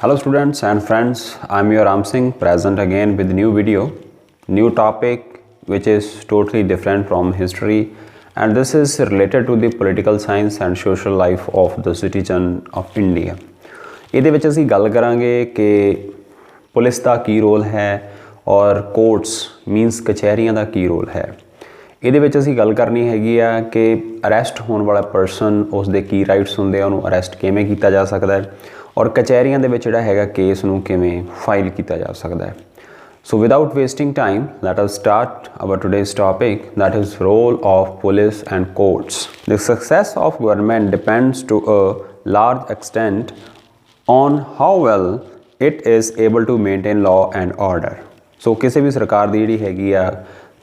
Hello students and friends, I'm your Ram Singh present again with new video, new topic which is totally different from history, and this is related to the political science and social life of the citizen of India। ਇਹਦੇ ਵਿੱਚ ਅਸੀਂ ਗੱਲ ਕਰਾਂਗੇ ਕਿ police ਦਾ ਕੀ role ਹੈ ਔਰ courts means ਕਚਹਿਰੀਆਂ ਦਾ ਕੀ role ਹੈ। ਇਹਦੇ ਵਿੱਚ ਅਸੀਂ ਗੱਲ ਕਰਨੀ ਹੈਗੀ ਆ ਕਿ ਅਰੈਸਟ ਹੋਣ ਵਾਲਾ ਪਰਸਨ ਉਸ ਦੇ ਕੀ ਰਾਈਟਸ ਹੁੰਦੇ ਆ, ਉਹਨੂੰ ਅਰੈਸਟ ਕਿਵੇਂ ਕੀਤਾ ਜਾ ਸਕਦਾ ਹੈ ਔਰ ਕਚਹਿਰੀਆਂ ਦੇ ਵਿੱਚ ਜਿਹੜਾ ਹੈਗਾ ਕੇਸ ਨੂੰ ਕਿਵੇਂ ਫਾਈਲ ਕੀਤਾ ਜਾ ਸਕਦਾ ਹੈ। So without wasting time, let us start our today's topic, that is role of police and courts. The success of government depends to a large extent on how well it is able to maintain law and order. So ਕਿਸੇ ਵੀ ਸਰਕਾਰ ਦੀ ਜਿਹੜੀ ਹੈਗੀ ਆ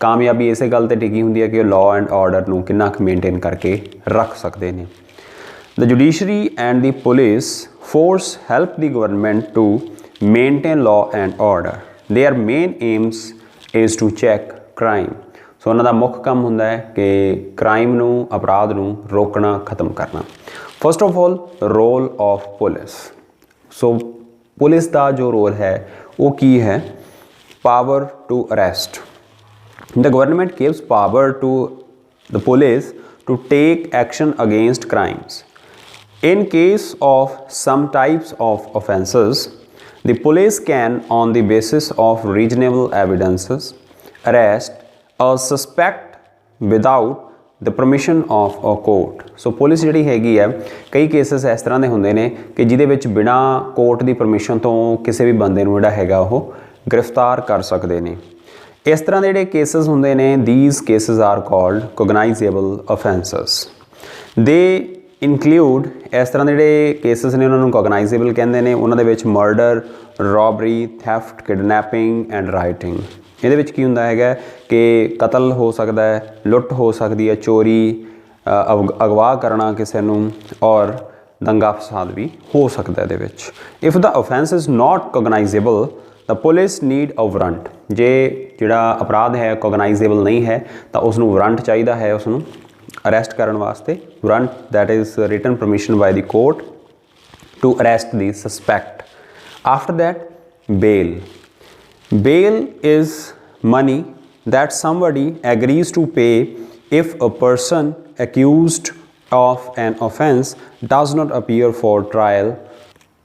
ਕਾਮਯਾਬੀ ਇਸੇ ਗੱਲ ਤੇ ਟਿਕੀ ਹੁੰਦੀ ਹੈ ਕਿ ਉਹ ਲਾਅ ਐਂਡ ਆਰਡਰ ਨੂੰ ਕਿੰਨਾ ਕੁ ਮੇਨਟੇਨ ਕਰਕੇ ਰੱਖ ਸਕਦੇ ਨੇ। The judiciary and the police force help the government to maintain law and order. Their main aims is to check crime. So ਉਹਨਾਂ ਦਾ ਮੁੱਖ ਕੰਮ ਹੁੰਦਾ ਹੈ ਕਿ ਕ੍ਰਾਈਮ ਨੂੰ, ਅਪਰਾਧ ਨੂੰ ਰੋਕਣਾ, ਖਤਮ ਕਰਨਾ। First of all, role of police. So police ਦਾ ਜੋ ਰੋਲ ਹੈ ਉਹ ਕੀ ਹੈ? Power to arrest. The government gives power to the police to take action against crimes. In case of some types of offences, the police can, on the basis of reasonable evidences, arrest a suspect without the permission of a court. So police ਜਿਹੜੀ ਹੈਗੀ ਹੈ ਕਈ cases ਇਸ ਤਰ੍ਹਾਂ ਦੇ ਹੁੰਦੇ ਨੇ ਕਿ ਜਿਹਦੇ ਵਿੱਚ ਬਿਨਾਂ ਕੋਰਟ ਦੀ ਪਰਮਿਸ਼ਨ ਤੋਂ ਕਿਸੇ ਵੀ ਬੰਦੇ ਨੂੰ ਜਿਹੜਾ ਹੈਗਾ ਉਹ ਗ੍ਰਿਫਤਾਰ ਕਰ ਸਕਦੇ ਨੇ। ਇਸ ਤਰ੍ਹਾਂ ਦੇ ਜਿਹੜੇ ਕੇਸਿਸ ਹੁੰਦੇ ਨੇ, these cases are called cognizable offences. They include ਇਸ ਤਰ੍ਹਾਂ ਦੇ ਜਿਹੜੇ ਕੇਸਿਸ ਨੇ ਉਹਨਾਂ ਨੂੰ ਕੋਗਨਾਈਜ਼ੇਬਲ ਕਹਿੰਦੇ ਨੇ। ਉਹਨਾਂ ਦੇ ਵਿੱਚ murder, ਰੋਬਰੀ, theft, kidnapping and writing. ਇਹਦੇ ਵਿੱਚ ਕੀ ਹੁੰਦਾ ਹੈਗਾ ਕਿ ਕਤਲ ਹੋ ਸਕਦਾ ਹੈ, ਲੁੱਟ ਹੋ ਸਕਦੀ ਹੈ, ਚੋਰੀ, ਅਗਵਾ ਕਰਨਾ ਕਿਸੇ ਨੂੰ ਔਰ ਦੰਗਾ ਫਸਾਦ ਵੀ ਹੋ ਸਕਦਾ ਇਹਦੇ ਵਿੱਚ। If the offense is not cognizable, the police need a warrant. ਜੇ ਜਿਹੜਾ ਅਪਰਾਧ ਹੈ ਕੋਗਨਾਈਜ਼ੇਬਲ ਨਹੀਂ ਹੈ ਤਾਂ ਉਸ ਨੂੰ ਵਾਰੰਟ ਚਾਹੀਦਾ ਹੈ ਉਸ ਨੂੰ ਅਰੈਸਟ ਕਰਨ ਵਾਸਤੇ। Warrant that is written permission by the court to arrest the suspect. After that, bail. Bail is money that somebody agrees to pay if a person accused of an offense does not appear for trial.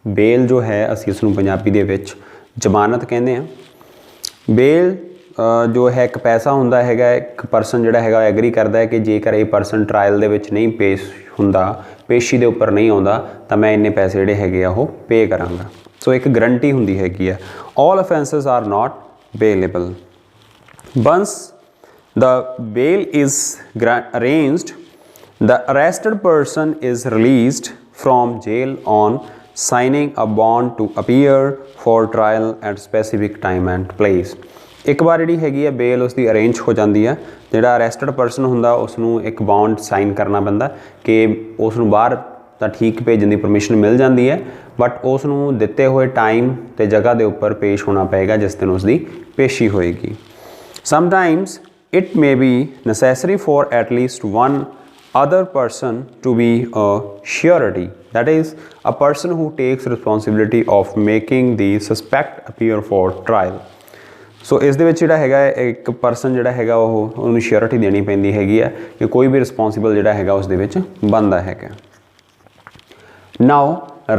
Bail ਜੋ ਹੈ ਅਸੀਂ ਇਸ ਨੂੰ ਪੰਜਾਬੀ ਦੇ ਵਿੱਚ ਜ਼ਮਾਨਤ ਕਹਿੰਦੇ ਹਾਂ। ਬੇਲ ਜੋ ਹੈ ਇੱਕ ਪੈਸਾ ਹੁੰਦਾ ਹੈਗਾ, ਇੱਕ ਪਰਸਨ ਜਿਹੜਾ ਹੈਗਾ ਐਗਰੀ ਕਰਦਾ ਹੈ ਕਿ ਜੇਕਰ ਇਹ ਪਰਸਨ ਟਰਾਇਲ ਦੇ ਵਿੱਚ ਨਹੀਂ ਪੇਸ਼ ਹੁੰਦਾ, ਪੇਸ਼ੀ ਦੇ ਉੱਪਰ ਨਹੀਂ ਆਉਂਦਾ ਤਾਂ ਮੈਂ ਇੰਨੇ ਪੈਸੇ ਜਿਹੜੇ ਹੈਗੇ ਆ ਉਹ ਪੇ ਕਰਾਂਗਾ। ਸੋ ਇੱਕ ਗਰੰਟੀ ਹੁੰਦੀ ਹੈਗੀ ਆ। All offences are not bailable. Once the bail is arranged, the arrested person is released from jail on signing a bond to appear for trial at specific time and place. ਇੱਕ ਵਾਰ ਜਿਹੜੀ ਹੈਗੀ ਹੈ ਬੇਲ ਉਸ ਦੀ arrange ਹੋ ਜਾਂਦੀ ਹੈ। ਜਿਹੜਾ arrested person ਹੁੰਦਾ ਉਸ ਨੂੰ ਇੱਕ ਬੌਂਡ ਸਾਈਨ ਕਰਨਾ ਪੈਂਦਾ ਕਿ ਉਸ ਨੂੰ ਬਾਹਰ ਤਾਂ ਠੀਕ ਭੇਜਣ ਦੀ ਪਰਮਿਸ਼ਨ ਮਿਲ ਜਾਂਦੀ ਹੈ, ਬਟ ਉਸ ਨੂੰ ਦਿੱਤੇ ਹੋਏ ਟਾਈਮ ਅਤੇ ਜਗ੍ਹਾ ਦੇ ਉੱਪਰ ਪੇਸ਼ ਹੋਣਾ ਪਏਗਾ ਜਿਸ ਦਿਨ ਉਸ ਦੀ ਪੇਸ਼ੀ ਹੋਏਗੀ। Sometimes it may be necessary for at least one other person to be a surety, that is a person who takes responsibility of making the suspect appear for trial. ਸੋ ਇਸ ਦੇ ਵਿੱਚ ਜਿਹੜਾ ਹੈਗਾ ਇੱਕ ਪਰਸਨ ਜਿਹੜਾ ਹੈਗਾ ਉਹਨੂੰ ਸ਼ਿਓਰਿਟੀ ਦੇਣੀ ਪੈਂਦੀ ਹੈਗੀ ਆ ਕਿ ਕੋਈ ਵੀ ਰਿਸਪੋਂਸੀਬਲ ਜਿਹੜਾ ਹੈਗਾ ਉਸ ਦੇ ਵਿੱਚ ਬਣਦਾ ਹੈਗਾ। ਨਾਓ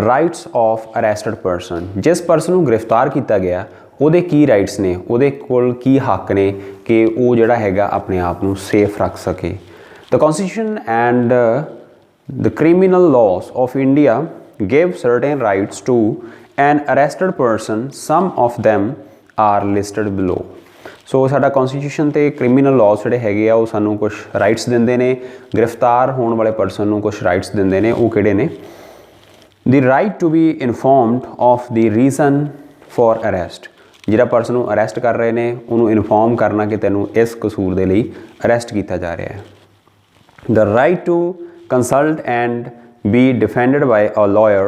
ਰਾਈਟਸ ਆਫ ਅਰੈਸਟਡ ਪਰਸਨ। ਜਿਸ ਪਰਸਨ ਨੂੰ ਗ੍ਰਿਫਤਾਰ ਕੀਤਾ ਗਿਆ ਉਹਦੇ ਕੀ ਰਾਈਟਸ ਨੇ, ਉਹਦੇ ਕੋਲ ਕੀ ਹੱਕ ਨੇ ਕਿ ਉਹ ਜਿਹੜਾ ਹੈਗਾ ਆਪਣੇ ਆਪ ਨੂੰ ਸੇਫ ਰੱਖ ਸਕੇ। The Constitution and the criminal laws of India give certain rights to an arrested person. Some of them are listed below. So ਸਾਡਾ Constitution ਤੇ criminal laws ਜਿਹੜੇ ਹੈਗੇ ਆ ਉਹ ਸਾਨੂੰ ਕੁਝ ਰਾਈਟਸ ਦਿੰਦੇ ਨੇ, ਗ੍ਰਿਫਤਾਰ ਹੋਣ ਵਾਲੇ ਪਰਸਨ ਨੂੰ ਕੁਝ ਰਾਈਟਸ ਦਿੰਦੇ ਨੇ। ਉਹ ਕਿਹੜੇ ਨੇ? The right to be informed of the reason for arrest. ਜਿਹੜਾ ਪਰਸਨ ਨੂੰ ਅਰੈਸਟ ਕਰ ਰਹੇ ਨੇ ਉਹਨੂੰ ਇਨਫੋਰਮ ਕਰਨਾ ਕਿ ਤੈਨੂੰ ਇਸ ਕਸੂਰ ਦੇ ਲਈ ਅਰੈਸਟ ਕੀਤਾ ਜਾ ਰਿਹਾ ਹੈ। The right to consult and be defended by a lawyer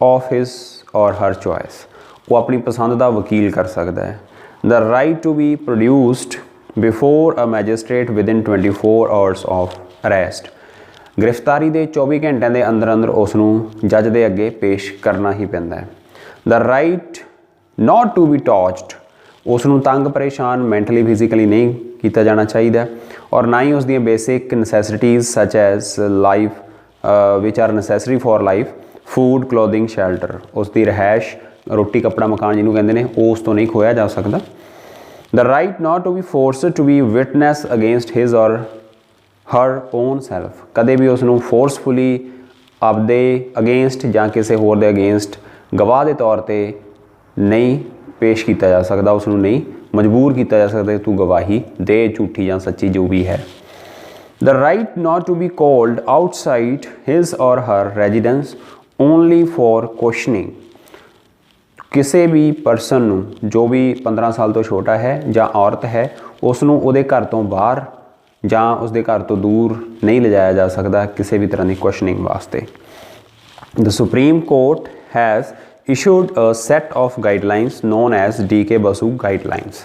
of his or her choice. ਉਹ ਆਪਣੀ ਪਸੰਦ ਦਾ ਵਕੀਲ ਕਰ ਸਕਦਾ ਹੈ। The right to be produced before a magistrate within 24 hours of arrest. ਗ੍ਰਿਫਤਾਰੀ ਦੇ 24 ਘੰਟਿਆਂ ਦੇ ਅੰਦਰ ਅੰਦਰ ਉਸ ਨੂੰ ਜੱਜ ਦੇ ਅੱਗੇ ਪੇਸ਼ ਕਰਨਾ ਹੀ ਪੈਂਦਾ ਹੈ। The right not to be touched, उसनूं तंग परेशान मैंटली फिजिकली नहीं किया जाना चाहिए, और ना ही उसदियां basic necessities such as life which are necessary for life, food clothing shelter, उसकी रहायश रोटी कपड़ा मकान जिन्होंने कहते हैं उस तो नहीं खोया जा सकता। The right not to be forced to be witness against his or her own self, कदे भी उसनूं फोर्सफुली आपदे अगेंस्ट या किसी होर दे अगेंस्ट गवाह के तौर पर नहीं पेश किया जा सकता, उसनूं नहीं मजबूर किया जा सकता तू गवाही दे, झूठी या सच्ची जो भी है। The right not to be called outside his or her residence only for questioning, किसी भी परसन नूं जो भी 15 साल तो छोटा है या औरत है उसनूं उहदे घर तो बाहर या उसके घर तो दूर नहीं ले जाया जा सकता किसी भी तरह की क्वेश्चनिंग वास्ते। The supreme court has issued a set of guidelines known as DK Basu guidelines,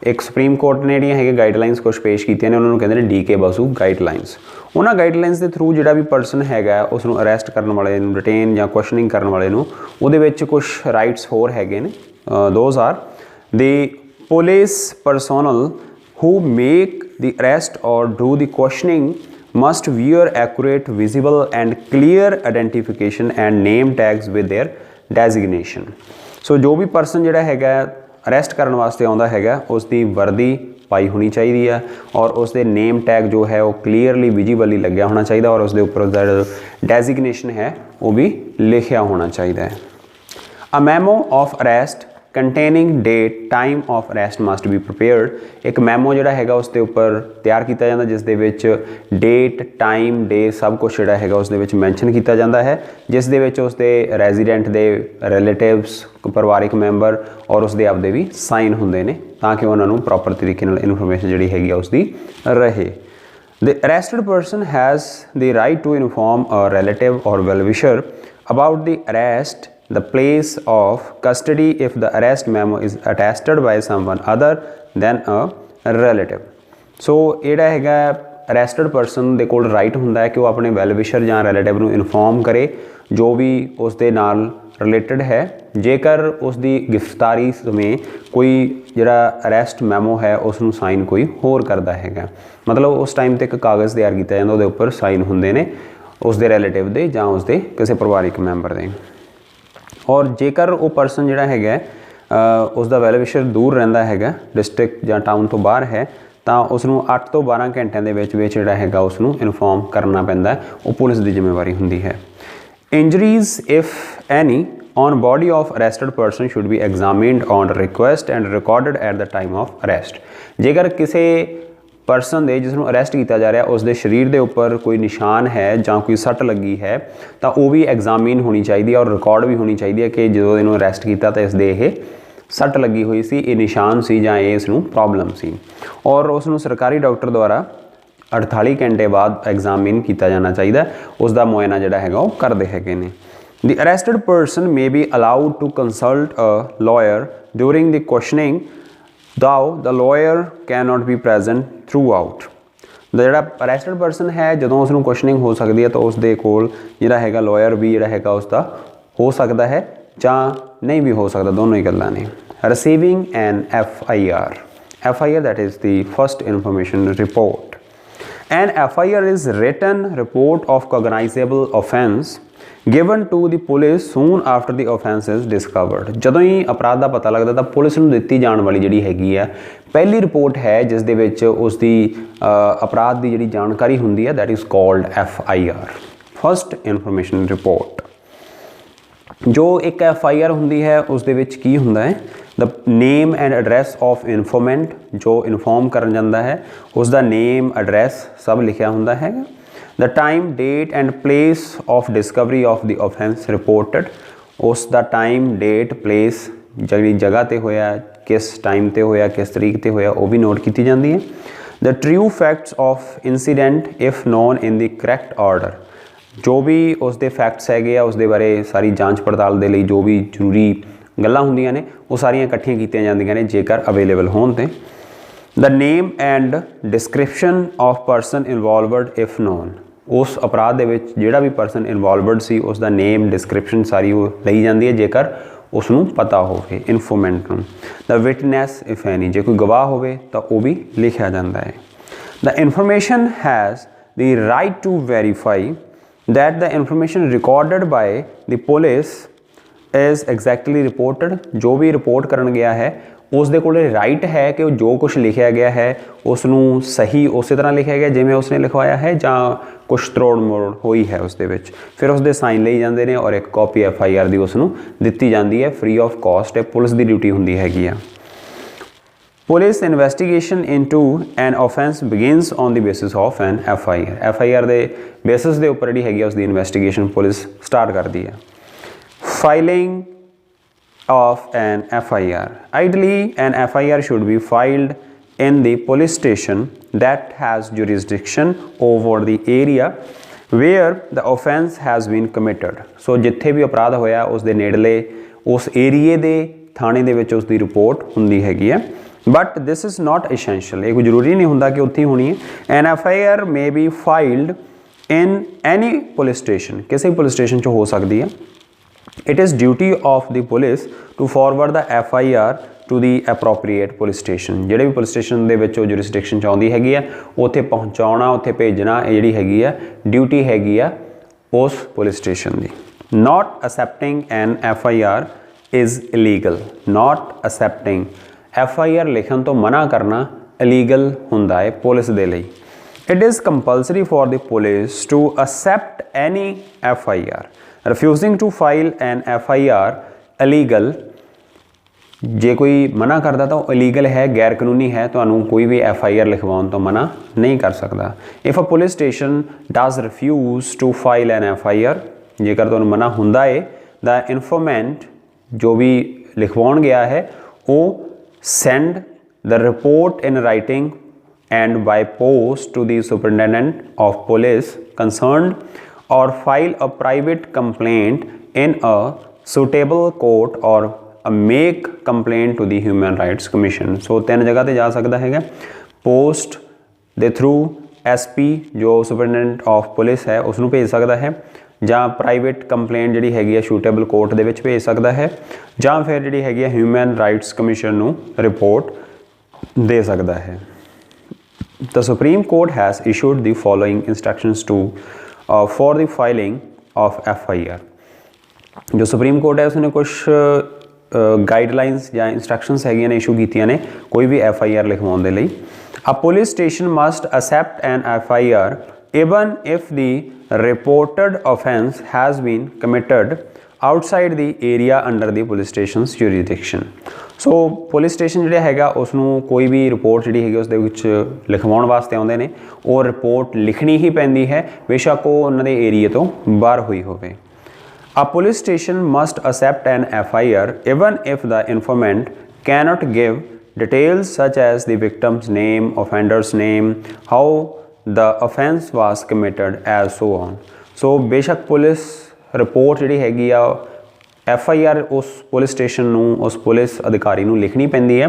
एक सुप्रीम कोर्ट ने जी गाइडलाइनस कुछ पेश की ने, उन्होंने कहते हैं DK Basu गाइडलाइनस। उन्होंने गाइडलाइनस के थ्रू जोड़ा भी परसन है उसनूं अरैसट करने वाले डिटेन या क्वेश्चनिंग करने वाले वो कुछ राइट्स होर है ने, those are the police personnel who make the arrest or do the questioning must wear accurate, visible and clear identification and name tags with their designation। सो जो भी परसन जोड़ा है अरैसट करने वास्ते आता है उसकी वर्दी पाई होनी चाहिए है और उसके नेम टैग जो है वो क्लीयरली विजिबली लग्या होना चाहिए और उसके उपर उसका डेजिग्नेशन है वो भी लिखा होना चाहिए। A memo of arrest containing date time of arrest must be prepared, एक मैमो जोड़ा है उसके उपर तैयार किया जाता जिस दे विच डेट टाइम डे सब कुछ जोड़ा है उस मैंशन किया जाता है, जिस दे विच उसके रेजिडेंट दे रिलेटिव्स परिवारिक मैंबर और उसके आपदे भी साइन होंगे ने ताकि उन्होंने प्रॉपर तरीके इन्फॉर्मेशन जी है उसकी रहे। The arrested person has the right to inform a relative or wellwisher about the arrest, the place of custody if the arrest memo is attested by someone other than a relative। सो ਜਿਹੜਾ ਹੈਗਾ arrested person ਦੇ ਕੋਲ right ਹੁੰਦਾ ਹੈ ਕਿ ਉਹ ਆਪਣੇ ਵੈਲਵਿਸ਼ਰ ਜਾਂ ਰਿਲੇਟਿਵ ਨੂੰ ਇਨਫੋਰਮ ਕਰੇ ਜੋ ਵੀ ਉਸ ਦੇ ਨਾਲ ਰਿਲੇਟਡ ਹੈ, ਜੇਕਰ ਉਸ ਦੀ ਗ੍ਰਿਫਤਾਰੀ ਸਮੇਂ ਕੋਈ ਜਿਹੜਾ ਅਰੈਸਟ ਮੈਮੋ ਹੈ ਉਸ ਨੂੰ ਸਾਈਨ ਕੋਈ ਹੋਰ ਕਰਦਾ ਹੈਗਾ, ਮਤਲਬ ਉਸ ਟਾਈਮ ਤੇ ਇੱਕ ਕਾਗਜ਼ ਤਿਆਰ ਕੀਤਾ ਜਾਂਦਾ ਉਹਦੇ ਉੱਪਰ ਸਾਈਨ ਹੁੰਦੇ ਨੇ ਉਸ ਦੇ ਰਿਲੇਟਿਵ ਦੇ ਜਾਂ ਉਸ ਦੇ ਕਿਸੇ ਪਰਿਵਾਰਿਕ ਮੈਂਬਰ ਦੇ। और जेकर वो परसन जोड़ा है उसका वैलविशर दूर रहिंदा है डिस्ट्रिक्ट या टाउन तो बाहर है तो उसनूं 8 तो 12 घंटिया के जोड़ा है उसनूं इन्फॉर्म करना पैंदा है, वो पुलिस की जिम्मेवारी होंदी है। Injuries if any on body of arrested person should be examined on request and recorded at the time of arrest, जेकर किसी परसन दे जिसनूं अरैसट किया जा रहा उसके शरीर के उपर कोई निशान है या कोई सट लगी है तो वह भी एग्जामिन होनी चाहिए और रिकॉर्ड भी होनी चाहिए कि जो इन्होंने अरैसट किया तो इसदे ये सट लगी हुई सी, ये निशान सी या ये इसनूं प्रॉब्लम सी, और उसनूं सरकारी डॉक्टर द्वारा 48 घंटे बाद एग्जामिन किया जाना चाहिए, उसका मुआयना जोड़ा है वो करते हैं ने। The arrested person may be allowed to consult a lawyer during the questioning though the lawyer cannot be present throughout। जोड़ा अरैस्टेड परसन है जो उसनूं क्वेश्चनिंग हो सकती है तो उसके कोल जिहड़ा हैगा लॉयर भी जिहड़ा हैगा उसका हो सकता है या नहीं भी हो सकता, दोनों ही गल्लां ने। Receiving N FIR that is the first information report। An FIR is written report of cognizable offence given to the police soon after the offence is discovered। जदों ही अपराध का पता लगता तो पुलिस नूं दित्ती जाने वाली जिहड़ी हैगी है पहली रिपोर्ट है जिस दे विच उसकी अपराध की जिहड़ी जानकारी हुंदी है that is called FIR, first information report. जो एक FIR हुंदी है उस दे विच की हुंदा है the name and address of informant, जो इन्फॉर्म करन जांदा है उसका नेम एड्रैस सब लिखा हुंदा है। The time date and place of discovery of the offence reported, उसका टाइम डेट प्लेस जी जगह पर होया किस टाइम पर होया किस तरीक पर होया वो भी नोट की जाती है। The true facts of incident if known in the correct order, जो भी उसके फैक्ट्स है उसके बारे सारी जाँच पड़ताल के लिए जो भी जरूरी गल्लां हुंदियां ने वो सारियां इकट्ठियां कीतियां जांदियां ने जेकर अवेलेबल होण ते। The name and description of person involved if known, उस अपराध दे विच जिहड़ा भी परसन इनवॉल्वड सी उसका नेम डिस्क्रिप्शन सारी वो लई जाती है जेकर उसनूं पता होवे, इन्फोर्मेंट नूं। द विटनैस इफ एनी, जे कोई गवाह होवे तो वो भी लिखिया जाता है। The information has the right to verify that the information recorded by the police is exactly reported. जो भी रिपोर्ट करन गया है उस दे कोल राइट है कि जो कुछ लिखिया गया है उसनूं सही उस तरह लिखिया गया जिवें उसने लिखवाया है, जां कुछ तरोड़ मरोड़ हुई है उस दे विच। फिर उसके साइन लिए जाते हैं और एक कॉपी FIR की उसनूं दित्ती जाती है फ्री ऑफ कॉस्ट। पुलिस की ड्यूटी होंदी हैगी आ। Police investigation into an offence begins on the basis of an FIR के बेसिस के उपर जी हैगी उसकी इन्वेस्टिगेशन पुलिस स्टार्ट करती है। Filing of an FIR. Ideally, an FIR should be filed in the police station that has jurisdiction over the area where the offence has been committed. So जिथे भी अपराध होया उस दे नेड़ले उस एरिए दे थाने दे विच उसकी रिपोर्ट हुंदी हैगी है। But this is not essential, ये कोई जरूरी नहीं हुंदा कि उत्थे ही होनी है। An FIR may be filed in any police station, किसी पुलिस स्टेशन च हो सकती है। It is duty of the police to forward the FIR to the appropriate police station। ਜਿਹੜੇ ਵੀ ਪੁਲਿਸ ਸਟੇਸ਼ਨ ਦੇ ਵਿੱਚ ਉਹ jurisdiction ਚ ਆਉਂਦੀ ਹੈਗੀ ਆ ਉੱਥੇ ਪਹੁੰਚਾਉਣਾ, ਉੱਥੇ ਭੇਜਣਾ, ਇਹ ਜਿਹੜੀ ਹੈਗੀ ਆ ਡਿਊਟੀ ਹੈਗੀ ਆ ਉਸ police station the. Not accepting an FIR is illegal। Not accepting FIR ਲਿਖਣ ਤੋਂ ਮਨਾ ਕਰਨਾ illegal ਹੁੰਦਾ ਹੈ ਪੁਲਿਸ ਦੇ ਲਈ। It is compulsory for the police to accept any FIR। Refusing to file an FIR illegal, जे कोई मना करता तो इलीगल है, गैर कानूनी है, तो कोई भी FIR लिखवाउण तो मना नहीं कर सकता। If a police station does refuse to file an FIR, जेकर तो मना हुंदा है, द इन्फॉर्मेंट जो भी लिखवाउण गया है वो send the report in writing and by post to the superintendent of police concerned or file a private complaint in a suitable court or a make complaint to the Human Rights Commission। सो तीन जगह ते जा सकता है, post दे through SP जो superintendent of police है उसनूं भेज सकता है, जां प्राइवेट कंप्लेंट जिहड़ी हैगी सूटेबल कोर्ट दे विच भेज सकता है, जां फिर जिहड़ी हैगी ह्यूमन राइट्स कमीशन नूं रिपोर्ट दे सकता है। The supreme court has issued the following instructions to for the filing of FIR। जो सुप्रीम कोर्ट है उसने कुछ गाइडलाइंस या इंस्ट्रक्शंस हैगियां ने इशू कीतियां ने कोई भी FIR लिखवाउण दे लई। A police station must accept an FIR even if the reported offence has been committed outside the area under the police station's jurisdiction। So police station जिहड़ा हैगा उसनूं कोई भी रिपोर्ट जिहड़ी हैगी उस दे विच लिखवाउण वास्ते आउंदे ने, वो रिपोर्ट लिखनी ही पैंदी है बेशक वो उन्हां दे एरिए तो बाहर हुई होवे। अ police station must accept an FIR even if the informant cannot give details such as the victim's name, offender's name, how the offence was committed as so on। सो बेशक पुलिस रिपोर्ट जिहड़ी हैगी आ FIR उस police station नूं उस police अधिकारी नूं लिखनी पैंदी है,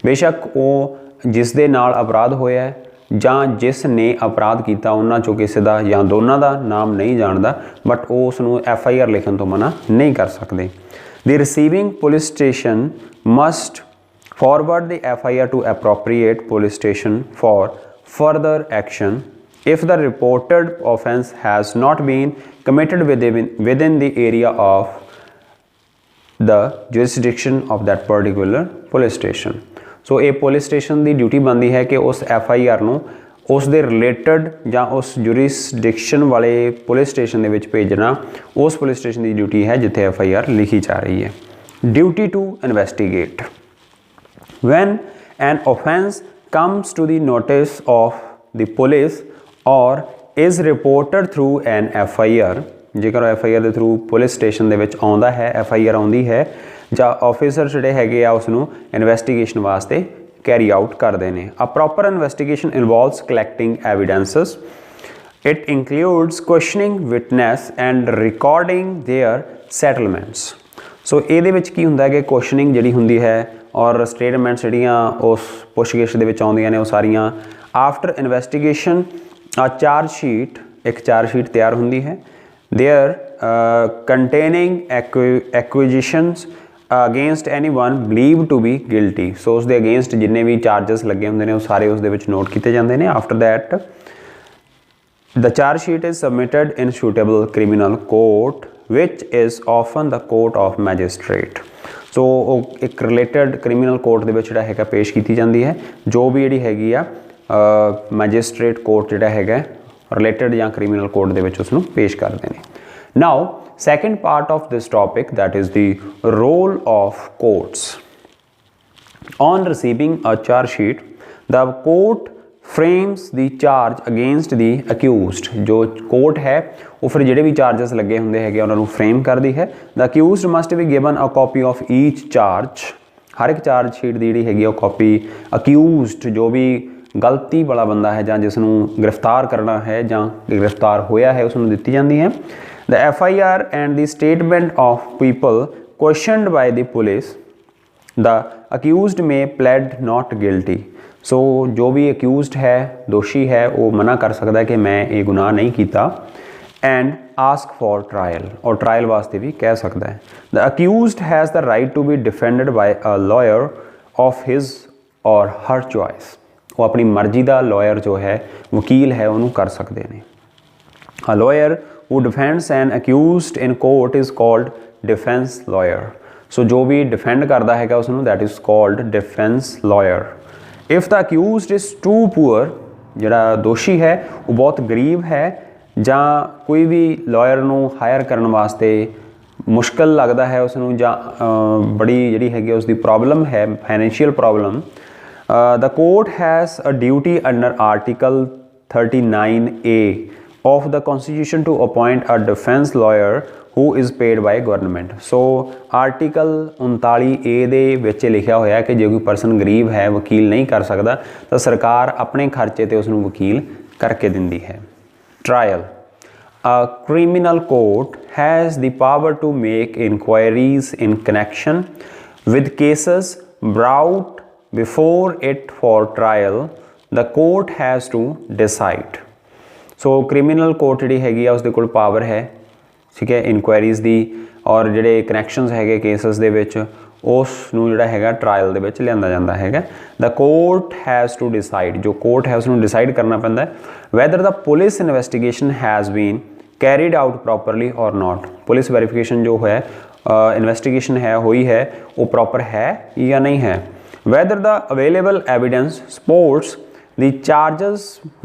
बेशक वो जिस दे नाल अपराध होया है जां जिस ने अपराध किया उन्हां चों किसी दा या दोनों दा नाम नहीं जानता, बट वो उसनूं FIR लिखण तो मना नहीं कर सकते। The receiving police station must forward the FIR to appropriate police station for further action if the reported offence has not been committed within the area of the jurisdiction of that particular police station। सो ये police station की duty बनती है कि उस FIR नूं उस दे related जां उस जुरिसडिक्शन वाले पुलिस स्टेशन दे विच भेजना उस पुलिस स्टेशन की ड्यूटी है जिथे FIR लिखी जा रही है। Duty to investigate. When an offence comes to the notice of the police or is reported through an FIR, जेकर FIR के थ्रू पुलिस स्टेशन दे विच आउंदा है, FIR आउंदी है जां ऑफिसर जिहड़े हैगे आ उसनूं इन्वेस्टिगेशन वास्ते कैरी आउट करदे ने। A proper investigation involves collecting evidences. It includes questioning witness and recording their statements. So इहदे विच की हुंदा है कि क्वेश्चनिंग जिहड़ी हुंदी है और स्टेटमेंट्स जिहड़ियां उस पुछगिछ दे विच आउंदियां ने वो सारियां आफ्टर इन्वेस्टिगेशन चार्जशीट एक चार्जशीट तैयार होंदी है there containing accusations against anyone believe to be guilty. So उसके अगेंस्ट जिन्ने भी चार्जिस लगे होंगे ने सारे उस नोट किए जाते हैं। After that the chargesheet is submitted in suitable criminal court which is often the court of magistrate. So एक रिलेटेड क्रिमिनल कोर्ट के जिहड़ा हैगा पेश की जाती है, जो भी जिहड़ी हैगी आ मैजिस्ट्रेट कोर्ट जिहड़ा हैगा रिलेटेड या क्रिमिनल कोर्ट के उसनूं पेश करते हैं। Now second part of this topic, that is the role of courts. On receiving a charge sheet, the court frames the charge against the accused। जो कोर्ट है वो फिर जिहड़े भी चार्जेस लगे होंगे हैगे उन्होंने फ्रेम करती है। The accused must be given a copy of each charge. हर एक चार्ज शीट की जिहड़ी हैगी कॉपी अक्यूज्ड जो भी गलती वाला बंदा है जां जिसनूं गिरफ्तार करना है जां गिरफ्तार होया है उसनूं दित्ती जाती है। The FIR and the statement of people questioned by the police, the accused may plead not guilty। So जो भी accused है दोषी है वो मना कर सकता है कि मैं ये गुनाह नहीं किया and ask for trial, और ट्रायल वास्ते भी कह सकता है। The accused has the right to be defended by a lawyer of his or her choice। वो अपनी मर्जी का लॉयर जो है वकील है उन्होंने कर सकते हैं। A lawyer who defends an accused in court is called defense lawyer। So जो भी डिफेंड करता है उसनूं that is called defense lawyer। If the accused is too poor, जिहड़ा दोषी है वो बहुत गरीब है जां कोई भी लॉयर नूं हायर करने वास्ते मुश्किल लगता है उसनूं जां बड़ी जिहड़ी हैगी उसकी प्रॉब्लम है financial problem, the court has a duty under Article 39A of the Constitution to appoint a defense lawyer who is paid by government। So article 39A दे विच लिखा होया है कि जो कोई परसन गरीब है वकील नहीं कर सकता तो सरकार अपने खर्चे ते उसनूं वकील करके दिंदी है। Trial A criminal court has the power to make inquiries in connection with cases brought before it for trial। The court has to decide। So criminal court जी हैगी उसके कोल पावर है, ठीक है, इनकुआरीज़ दी और जिहड़े कनैक्शनस है केसिस दे विच उसनूं जिहड़ा हैगा ट्रायल दे विच लिआंदा जांदा हैगा। The court has to decide, जो कोर्ट है उसनूं डिसाइड करना पैंदा है whether the police investigation has been carried out properly or not. Police verification जो है इन्वेस्टिगेशन है हुई है वो प्रॉपर है या नहीं है। Whether the available evidence supports the charges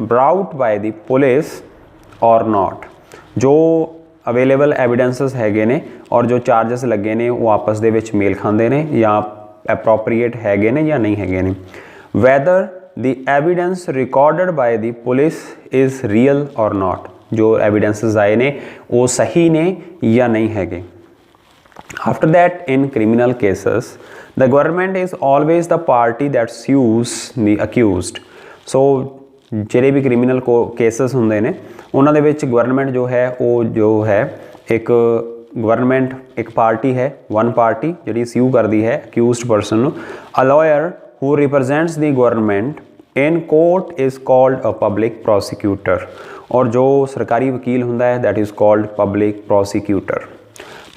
brought by the police or not। जो अवेलेबल एविडेंसिस हैगे ने और जो चार्जेस लगे ने वो आपस दे विच मेल खांदे ने या एप्रोप्रीएट हैगे ने या नहीं हैगे ने। whether the evidence recorded by the police is real or not। जो एविडेंसिस आए ने वो सही ने या नहीं हैगे। After that, in criminal cases, the government is always the party that sues the accused। सो ਜਿਹੜੇ भी क्रिमिनल को केसिस होंगे ने उन्होंने गवर्नमेंट जो है वो जो है एक गवर्नमेंट एक पार्टी है, वन पार्टी जी स्यू करती है accused person. A lawyer who represents the government in court is called a public prosecutor. और जो सरकारी वकील होंदा है that is called public prosecutor.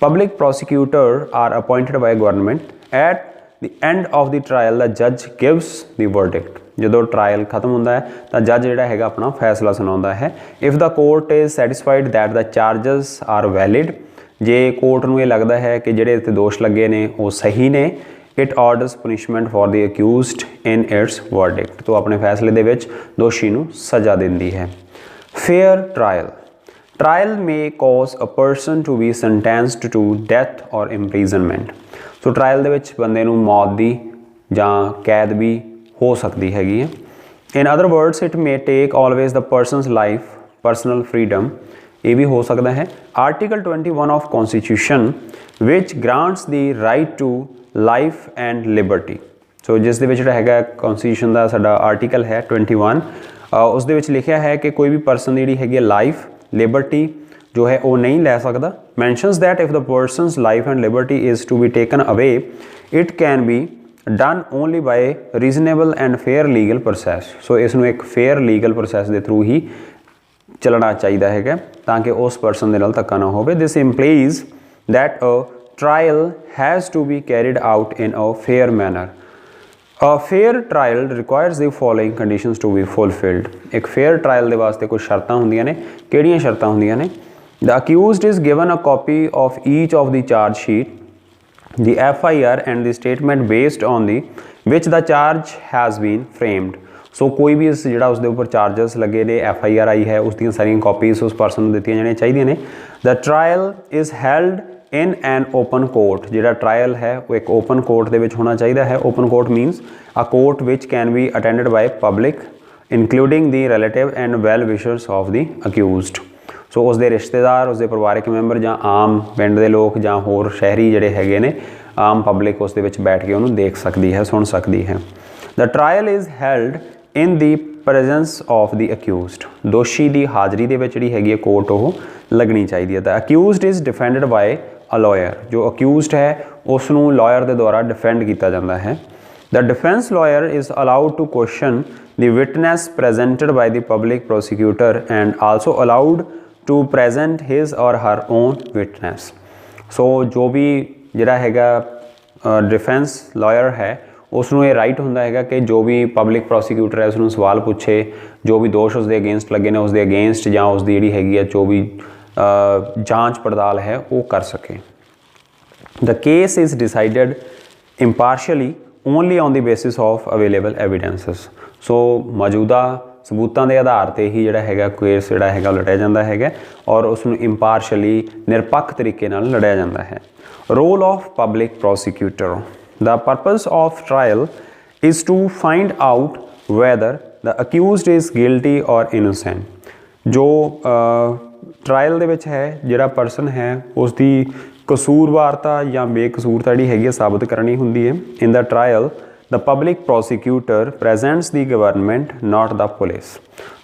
Public prosecutor are appointed by government. At the end of the trial the जज gives the verdict. जो trial खत्म होता है तो जज जिहड़ा हैगा अपना फैसला सुनाता है। If the court is satisfied that the charges are valid, जे कोर्ट नूं ये लगता है कि जिहड़े इत्ते दोष लगे ने वो सही ने, it orders punishment for the accused in its verdict. तो अपने फैसले दे विच दोषी नूं सज़ा दिंदी है। Fair trial trial may cause a person to be sentenced to death or imprisonment. So trial दे विच बंदे नूं मौत दी जां कैद भी हो सकती हैगी है। In other words it may take always the person's life personal freedom, ये भी हो सकता है। Article 21 of constitution which grants the right to life and liberty. So जिस दे विच जिहड़ा हैगा कॉन्स्टिट्यूशन का साडा आर्टिकल है 21 उस दे विच लिखिया है कि कोई भी परसन जिहड़ी हैगी लाइफ लिबर्टी जो है वो नहीं लै सकता। Mentions that if the person's life and liberty is to be taken away it can be done only by reasonable and fair legal process. So इसनूं एक फेयर लीगल प्रोसैस के थ्रू ही चलना चाहिए है ताकि उस परसन के नाल धक्का ना हो। This implies that a trial has to be carried out in a fair manner. A fair trial requires the following conditions to be fulfilled. एक fair trial ਦੇ ਵਾਸਤੇ कुछ शर्तां ਹੁੰਦੀਆਂ ने, ਕਿਹੜੀਆਂ शर्तां ਹੁੰਦੀਆਂ ने? The accused is given a copy of each of the charge sheet, the FIR and the statement based on the which the charge has been framed. सो कोई भी इस जिहड़ा उसके उपर चार्जस लगे ने, FIR आई है, उसदियां सारियां कॉपीज उस परसन नूं दित्तियां जाणियां चाहीदियां ने. The trial is held in an open court. जिहड़ा ट्रायल है वो एक ओपन कोर्ट दे विच होना चाहिए है. Open court means a court which can be attended by public including the relative and well wishers of the accused. So उसके रिश्तेदार, उसके परिवारक मैंबर जां आम पिंड दे लोग जां होर शहरी जिहड़े हैगे ने, आम पब्लिक उस दे विच बैठ के उन्होंने देख सकती है, सुन सकती है. The trial is held in the presence of the accused. दोषी की हाज़री दे विच जिहड़ी हैगी कोर्ट वो लगनी चाहिए है. The accused is defended by a lawyer. जो अक्यूज्ड है उसनूं लॉयर के द्वारा डिफेंड किया जाता है. The defence lawyer is allowed to question the witness presented by the public prosecutor and also allowed to present his or her own witness. सो जो भी जिहड़ा हैगा डिफेंस लॉयर है उसनूं ये राइट हुंदा हैगा कि जो भी पब्लिक प्रोसीक्यूटर है उसनूं सवाल पूछे, जो भी दोष उसके अगेंस्ट लगे ने उसके अगेंस्ट या उसकी जिहड़ी हैगी है जो भी जांच पड़ताल है वो कर सके. The case is decided impartially only on the basis of available evidences. So मौजूदा सबूतों के आधार पर ही जिहड़ा हैगा केस जिहड़ा हैगा लड़िया जाता है और उसनूं इंपार्शली निरपक्ष तरीके नाल लड़िया जाता है. Role of public prosecutor. The purpose of trial is to find out whether the accused is guilty or innocent. जो ट्रायल दे विच है जिहड़ा परसन है उसकी कसूरवारता या बेकसूरता जिहड़ी हैगी साबित करनी हुंदी है. In the trial the public प्रोसीक्यूटर presents the government not the police.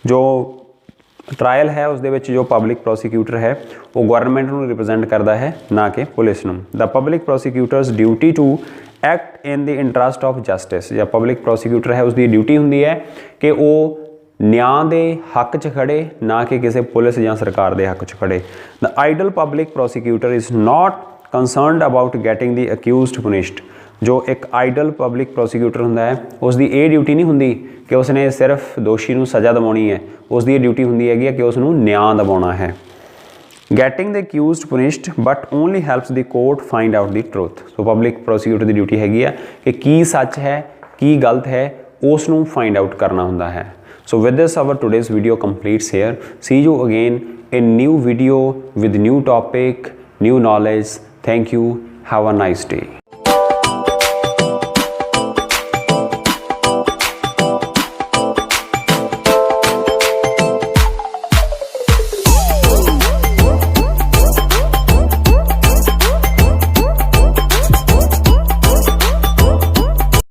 जो ट्रायल है उस दे विच जो पब्लिक प्रोसीक्यूटर है वो गवर्नमेंट नूं रिप्रजेंट करता है ना कि पुलिस नूं. The public prosecutor's duty to act in the interest of justice. या पब्लिक प्रोसीक्यूटर है उसकी ड्यूटी होंगी है कि वो न्याय के हक च खड़े ना कि किसी पुलिस या सरकार के हक च खड़े. The ideal public prosecutor is not concerned about getting the accused punished. जो एक आइडल पब्लिक प्रोसीक्यूटर होंदा है उसकी ये ड्यूटी नहीं होंदी कि उसने सिर्फ दोषी नूं सज़ा दिवाउणी है. उसकी ड्यूटी होंदी है कि उसनूं न्याय दिवाउणा है. Getting the accused punished but only helps the court find out the truth. So public prosecutor की ड्यूटी हैगी है कि की सच है की गलत है उसनूं फाइंड आउट करना हुंदा है. So with this our today's video completes here. See you again in new video with new topic, new knowledge. Thank you. Have a nice day.